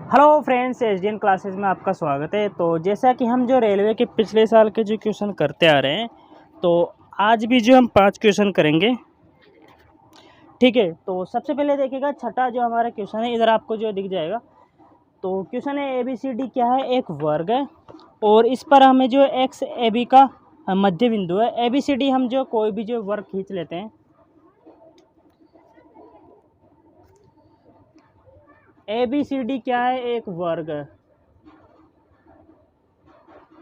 Hello friends, SDN classes में आपका स्वागत है। तो जैसा कि हम जो रेलवे के पिछले साल के जो क्वेश्चन करते आ रहे हैं, तो आज भी जो हम 5 क्वेश्चन करेंगे। ठीक है, तो सबसे पहले देखिएगा छठा जो हमारा क्वेश्चन है, इधर आपको जो दिख जाएगा। तो क्वेश्चन है ABCD क्या है, एक वर्ग है और इस पर हमें जो एक्स ए बी का मध्य बिंदु है। ABCD हम जो कोई भी जो वर्ग खींच लेते हैं। ABCD क्या है, एक वर्ग है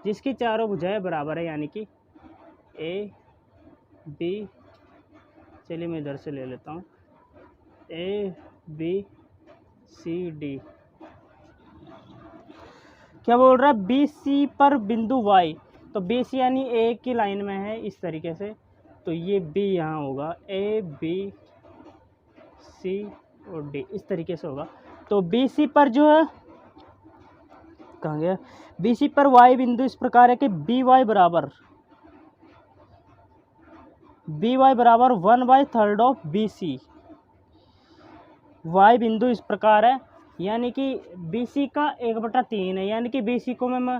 जिसकी चारों भुजाएं बराबर है, यानी कि ए बी, चलिए मैं इधर से ले लेता हूँ, ABCD क्या बोल रहा है, BC पर बिंदु Y। तो BC यानी A की लाइन में है इस तरीके से, तो ये B यहाँ होगा, ABC और D इस तरीके से होगा। तो BC पर जो है, कहाँ गया, BC पर Y बिंदु इस प्रकार है कि BY बराबर 1/3 ऑफ BC। Y बिंदु इस प्रकार है, यानी कि BC का 1/3 है, यानी कि BC को मैं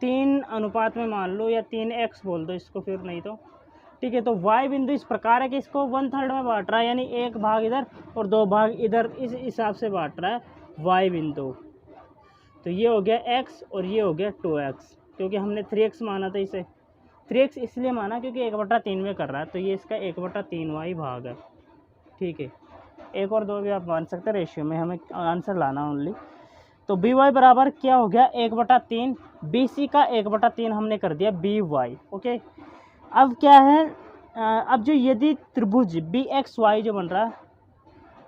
3 अनुपात में मान लो, या 3x बोल दो इसको फिर, नहीं तो ठीक है। तो Y बिंदु इस प्रकार है कि इसको 1/3 में बांट रहा है, यानी 1 भाग इधर और 2 भाग इधर, इस हिसाब से बांट रहा है Y बिंदु। तो ये हो गया x और ये हो गया 2x, क्योंकि हमने 3x माना था इसे। 3x इसलिए माना क्योंकि 1/3 में कर रहा है, तो ये इसका 1/3 भाग है। ठीक है, 1 और 2 भी आप मान सकते हैं, रेशियो में हमें आंसर लाना ओनली। तो BY बराबर क्या हो गया, 1/3। BC का 1/3 हमने कर दिया BY। ओके, अब क्या है, अब जो यदि त्रिभुज BXY जो बन रहा है,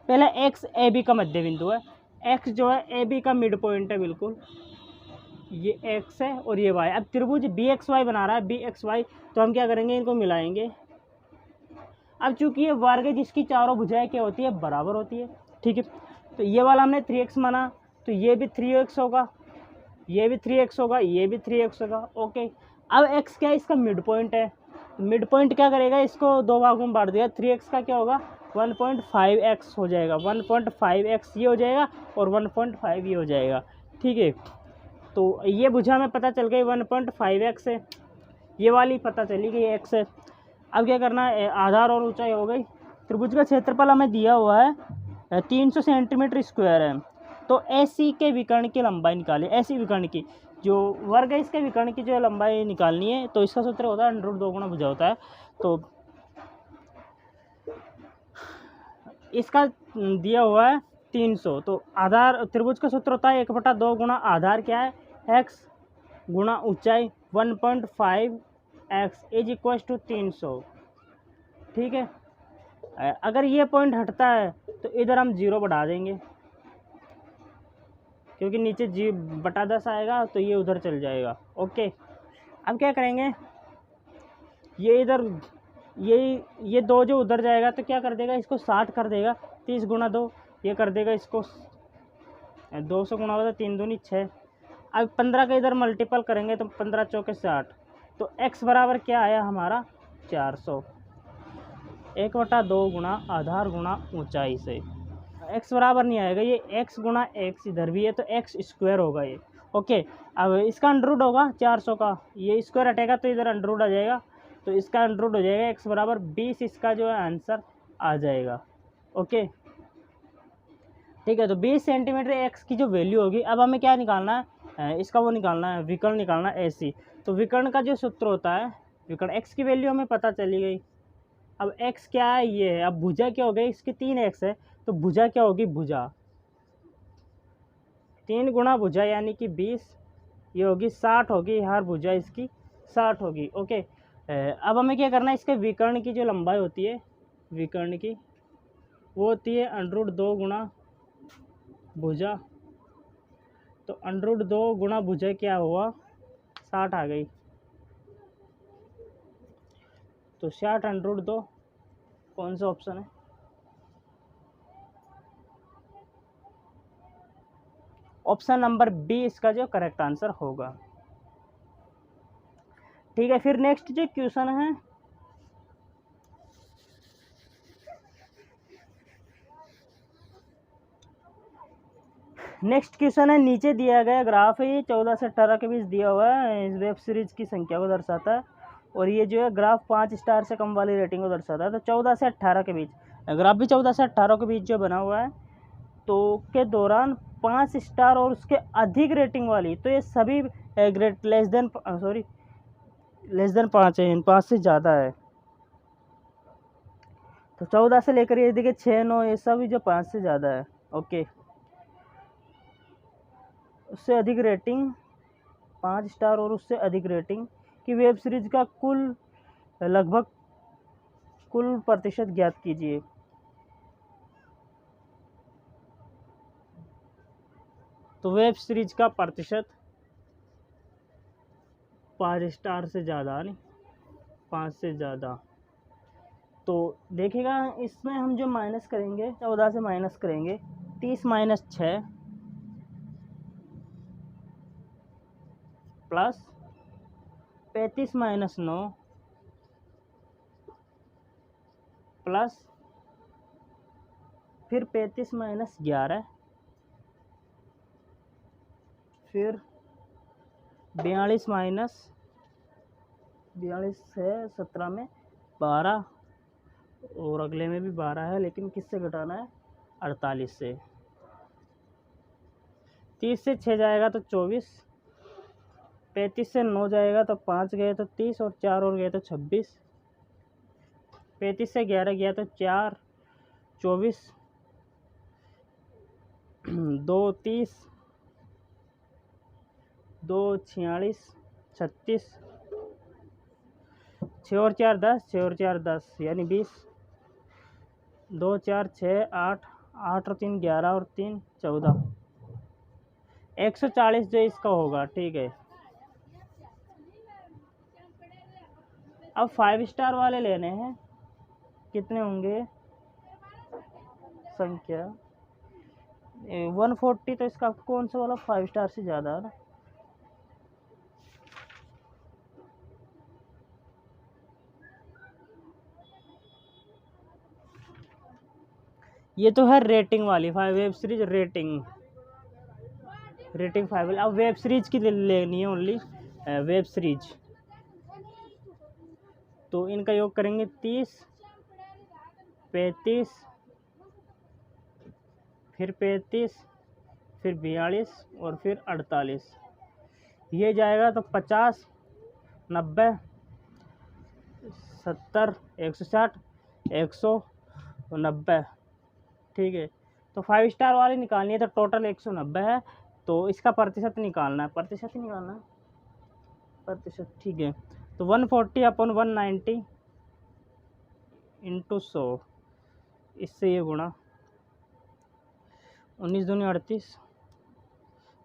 पहले एक्स ए बी का मध्य बिंदु है, एक्स जो है ए बी का मिड पॉइंट है, बिल्कुल ये एक्स है और ये वाई। अब त्रिभुज BXY बना रहा है, BXY, तो हम क्या करेंगे, इनको मिलाएंगे। अब चूंकि ये वर्ग है जिसकी चारों भुजाएं क्या होती है, बराबर होती है। ठीक है, तो ये वाला हमने 3x माना, तो ये भी 3x होगा, ये भी 3x होगा, ये भी 3x होगा। ओके, अब x क्या है, इसका मिड पॉइंट है। मिड पॉइंट क्या करेगा, इसको 2 भागों में बांट दिया। 3x का क्या होगा, 1.5x हो जाएगा, 1.5x ये हो जाएगा और 1.5 ये हो जाएगा। ठीक है, तो ये भुजा में पता चल गई 1.5x है, ये वाली पता चली गई x है। अब क्या करना है, आधार और ऊंचाई हो गई। त्रिभुज का क्षेत्रफल हमें दिया हुआ है 300 सेंटीमीटर स्क्वायर है। तो AC के विकर्ण की लंबाई निकालें। AC विकर्ण की जो वर्ग है, इसके विकर्ण की जो लंबाई निकालनी है, तो इसका सूत्र होता है √2 गुना भुजा होता है। तो इसका दिया हुआ है 300, तो आधार त्रिभुज का सूत्र होता है 1/2 गुना आधार क्या है, x गुना ऊंचाई 1.5x इज इक्वल टू 300। ठीक है, अगर ये पॉइंट हटता है तो इधर हम 0 बढ़ा देंगे, क्योंकि नीचे G/10 आएगा, तो ये उधर चल जाएगा। ओके, अब क्या करेंगे, ये इधर ये 2 जो उधर जाएगा तो क्या कर देगा, इसको 60 कर देगा। 30 गुना 2 ये कर देगा इसको 200 गुना होगा, 3 दूनी 6। अब 15 का इधर मल्टीपल करेंगे तो 15 चौके 60, तो x बराबर क्या आया हमारा, 400। 1/2 गुना आधार गुना ऊंचाई से x बराबर नहीं आएगा, ये x गुना x इधर भी है, तो x स्क्वायर होगा ये। ओके, अब इसका अंडररूट होगा 400 का, ये स्क्वायर हटेगा तो इधर अंडररूट आ जाएगा, तो इसका अंडररूट हो जाएगा, x बराबर 20 इसका जो है आंसर आ जाएगा। ओके, ठीक है, तो 20 सेंटीमीटर x की जो वैल्यू होगी। अब हमें क्या निकालना है, इसका वो निकालना है, विकर्ण निकालना है AC। तो विकर्ण का जो सूत्र होता है, विकर्ण x की वैल्यू हमें पता चली गई। अब x क्या है, ये है। अब भुजा क्या हो गई, इसकी 3x है, तो भुजा क्या होगी, भुजा 3 गुना भुजा यानी कि 20, ये होगी 60 होगी, हर भुजा इसकी 60 होगी। ओके, अब हमें क्या करना है, इसके विकर्ण की जो लंबाई होती है, विकर्ण की वो होती है √2 गुना भुजा। तो √2 गुना भुजा क्या हुआ, 60 आ गई, तो 60 √2 कौन सा ऑप्शन है, ऑप्शन नंबर बी इसका जो करेक्ट आंसर होगा। ठीक है, फिर नेक्स्ट जो क्वेश्चन है, नेक्स्ट क्वेश्चन है, नीचे दिया गया ग्राफ है, ये 14 से 18 के बीच दिया हुआ है, इस वेब सीरीज की संख्या को दर्शाता है, और ये जो है ग्राफ 5 स्टार से कम वाली रेटिंग को दर्शाता है। तो 14 से 18 के बीच, ग्राफ भी 14 से 18 के बीच जो बना हुआ है, तो के दौरान 5 स्टार और उसके अधिक रेटिंग वाली, तो ये सभी ग्रेट लेस देन 5 है, 5 से ज़्यादा है। तो 14 से लेकर ये देखिए 6, 9, ये सभी जो 5 से ज़्यादा है, ओके। उससे अधिक रेटिंग, 5 स्टार और उससे अधिक रेटिंग की वेब सीरीज का लगभग कुल प्रतिशत ज्ञात कीजिए। तो वेब सीरीज का प्रतिशत 5 स्टार से ज़्यादा, नहीं 5 से ज़्यादा। तो देखिएगा इसमें हम जो माइनस करेंगे, 14 से माइनस करेंगे, 30 माइनस 6 प्लस 35 माइनस 9 प्लस फिर 35 माइनस 11, फिर 42 माइनस 42 है 17 में 12, और अगले में भी 12 है, लेकिन किससे घटाना है, 48 से। 30 से 6 जाएगा तो 24, 35 से 9 जाएगा तो 5 गए तो 30, और 4 और गए तो 26, 35 से 11 गया तो 4, 24, 2 30, 2 46, 36, 6 और 4 10, 6 और 4 10 यानी 20, 2 4 6 8, 8 और 3 11 और 3 14, 140 जो इसका होगा, ठीक है। अब 5 स्टार वाले लेने हैं, कितने होंगे संख्या 140, तो इसका कौन सा वाला 5 स्टार से ज़्यादा है ना। ये तो है रेटिंग वाली 5 वेब सीरीज, रेटिंग 5। अब वेब सीरीज की लेनी है ओनली, वेब सीरीज। तो इनका योग करेंगे 30, 35, फिर 35, फिर 42 और फिर 48, ये जाएगा तो 50, 90, 70, 160, 190, ठीक है। तो 5 स्टार वाली निकालनी है, तो टोटल 190 है, तो इसका प्रतिशत निकालना है, प्रतिशत ही निकालना है, प्रतिशत, ठीक है। तो 140 अपॉन 190 इंटू 100, इससे ये गुणा, 19 दूनी 38,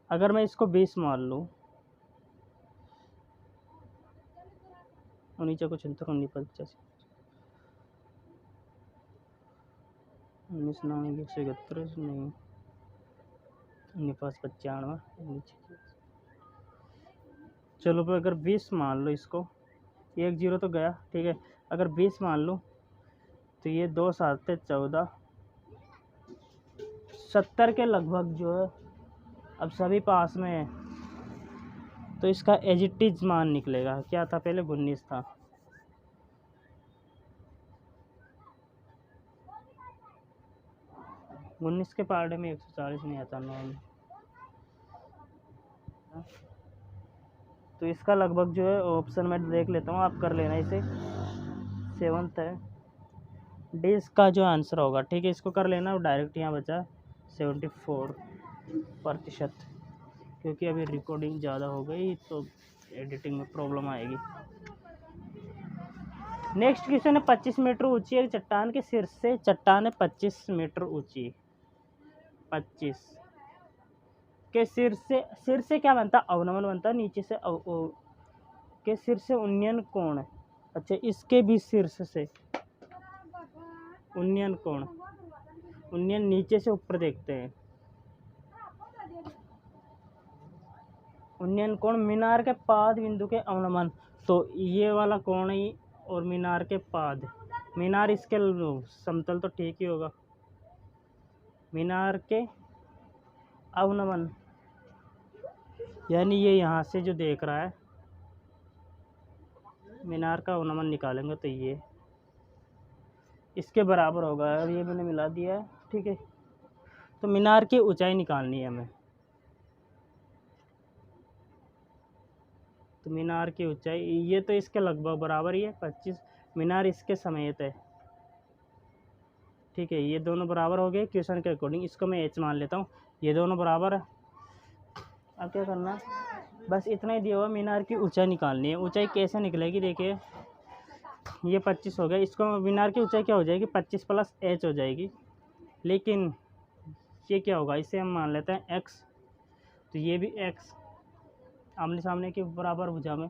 अगर मैं इसको 20 मान लूँ, 19 को 76, 19 85, 19 9 131 नहीं, 19 95, चलो भाई अगर 20 मान लो इसको, एक जीरो तो गया, ठीक है। अगर 20 मान लो तो ये 2 7 14, 70 के लगभग जो है, अब सभी पास में है, तो इसका एजिटिज मान निकलेगा। क्या था पहले, 19 था, उन्नीस के पार्ट में 140 नहीं आता 9 में, तो इसका लगभग जो है ऑप्शन में देख लेता हूँ, आप कर लेना इसे, 7th है, डी इसका जो आंसर होगा, ठीक है। इसको कर लेना, डायरेक्ट यहाँ बचा 74%, क्योंकि अभी रिकॉर्डिंग ज़्यादा हो गई तो एडिटिंग में प्रॉब्लम आएगी। नेक्स्ट क्वेश्चन है, 25 मीटर ऊंची एक चट्टान के सिर से, चट्टान है 25 मीटर ऊंची, 25 के सिर से क्या बनता, अवनमन बनता, नीचे से के सिर से उन्नयन कोण है, अच्छा इसके भी शीर्ष से उन्नयन कोण, उन्नयन नीचे से ऊपर देखते हैं, उन्नयन कोण मीनार के पाद बिंदु के अवनमन, तो ये वाला कोण ही, और मीनार के पाद, मीनार इसके समतल तो ठीक ही होगा, मीनार के अवनमन, यानी ये यहाँ से जो देख रहा है मीनार का अवनमन निकालेंगे तो ये इसके बराबर होगा। अब ये मैंने मिला दिया है, ठीक है। तो मीनार की ऊंचाई निकालनी है हमें। तो मीनार की ऊंचाई ये तो इसके लगभग बराबर ही है 25, मीनार इसके समेत है, ठीक है। ये दोनों बराबर हो गए क्वेश्चन के अकॉर्डिंग, इसको मैं एच मान लेता हूँ, ये दोनों बराबर है। अब क्या करना है, बस इतना ही दिया हुआ, मीनार की ऊंचाई निकालनी है। ऊंचाई कैसे निकलेगी, देखिए ये 25 हो गया, इसको मीनार की ऊंचाई क्या हो जाएगी 25 प्लस एच हो जाएगी। लेकिन ये क्या होगा, इसे हम मान लेते हैं x, तो ये भी x आमने सामने के बराबर भुजा में,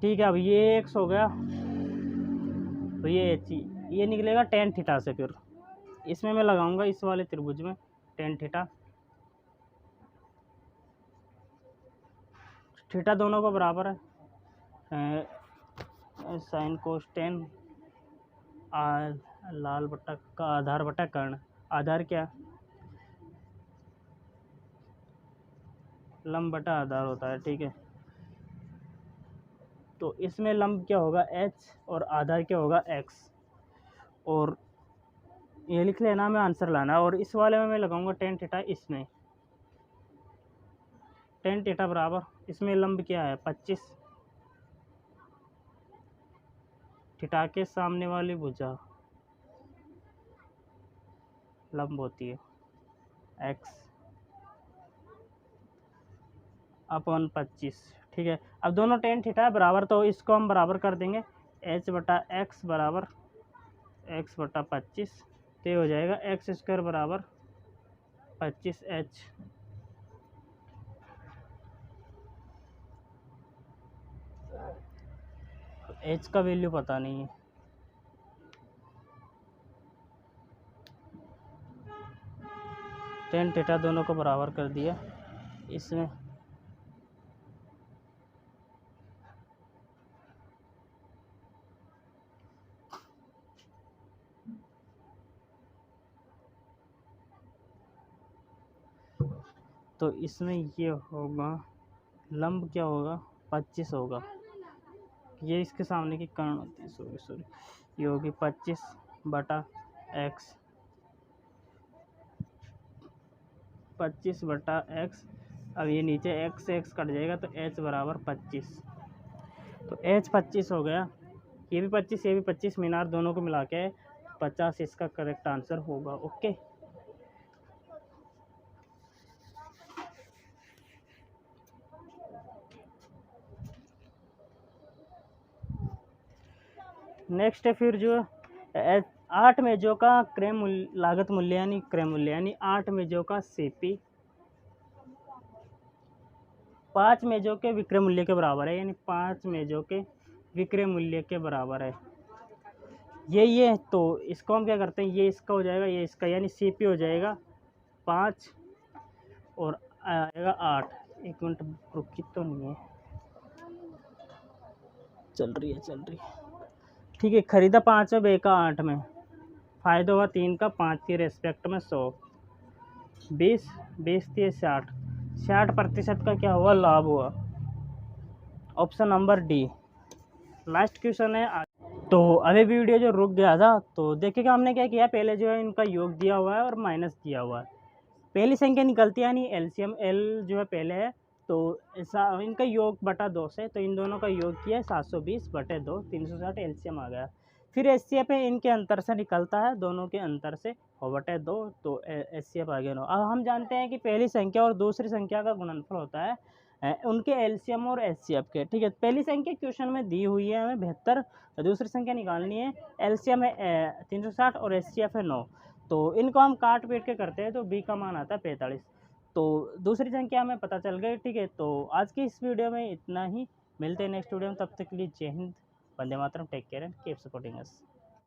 ठीक है। अब ये x हो गया, तो ये h ये निकलेगा tan थीटा से। फिर इसमें मैं लगाऊंगा इस वाले त्रिभुज में tan थीटा, थीटा दोनों को बराबर है साइन कोस टेन, लाल बट्टा का आधार बट्टा कर्ण, आधार क्या लंब बटा आधार होता है, ठीक है। तो इसमें लंब क्या होगा h और आधार क्या होगा x, और ये लिख लेना, हमें आंसर लाना। और इस वाले में मैं लगाऊंगा tan थीटा, इसमें tan थीटा बराबर, इसमें लंब क्या है 25, थीटा के सामने वाली भुजा लंब होती है x अपॉन 25, ठीक है। अब दोनों tan थीटा बराबर, तो इसको हम बराबर कर देंगे h बटा x बराबर x बटा 25, तो ये हो जाएगा एक्स स्क्वायर बराबर 25h। h का वैल्यू पता नहीं है, tan थीटा दोनों को बराबर कर दिया इसमें। तो इसमें ये होगा लंब क्या होगा 25 होगा, ये इसके सामने की कर्ण होती है, सॉरी ये होगी 25 बटा x, 25 बटा x। अब ये नीचे x से x कट जाएगा तो h बराबर 25, तो h 25 हो गया, ये भी 25 ये भी 25, मीनार दोनों को मिला के 50 इसका करेक्ट आंसर होगा। ओके, नेक्स्ट है फिर जो 8 मेजों का क्रय मूल्य लागत मूल्य यानी क्रय मूल्य, यानी 8 मेजों का सीपी 5 मेजों के विक्रय मूल्य के बराबर है, यानी 5 मेजों के विक्रय मूल्य के बराबर है। ये तो इसको हम क्या करते हैं, ये इसका हो जाएगा, ये इसका, यानी सीपी हो जाएगा 5 और आएगा 8। एक मिनट रुकी तो नहीं है, चल रही है, ठीक है। खरीदा 5 में, बेचा 8 में, फायदा हुआ 3 का 5 की रेस्पेक्ट में 100, 20 20 थी 60% का क्या हुआ लाभ हुआ। Option number D last question है। तो अभी वीडियो जो रुक गया था, तो देखिएगा हमने क्या किया, पहले जो है इनका योग दिया हुआ है और माइनस दिया हुआ है, पहली संख्या निकलती है, यानी एलसीएम एल जो है पहले है, तो ऐसा इनका योग बटा 2 से, तो इन दोनों का योग किया है 720 बटे 2, 360 एलसीएम आ गया। फिर एचसीएफ है इनके अंतर से निकलता है, दोनों के अंतर से हो बटे 2, तो एचसीएफ आ गया 9। अब हम जानते हैं कि पहली संख्या और दूसरी संख्या का गुणनफल होता है उनके एलसीएम और एचसीएफ के, ठीक है। पहली संख्या क्वेश्चन में दी हुई है हमें 72, दूसरी संख्या निकालनी है, एलसीएम है 360 और एचसीएफ है 9, तो इनको हम काट पीट के करते हैं तो बी का मान आता है 45। तो दूसरी संख्या हमें पता चल गई, ठीक है। तो आज की इस वीडियो में इतना ही, मिलते हैं नेक्स्ट वीडियो में, तब तक के लिए Jai Hind, Vande Mataram, take care and keep supporting us.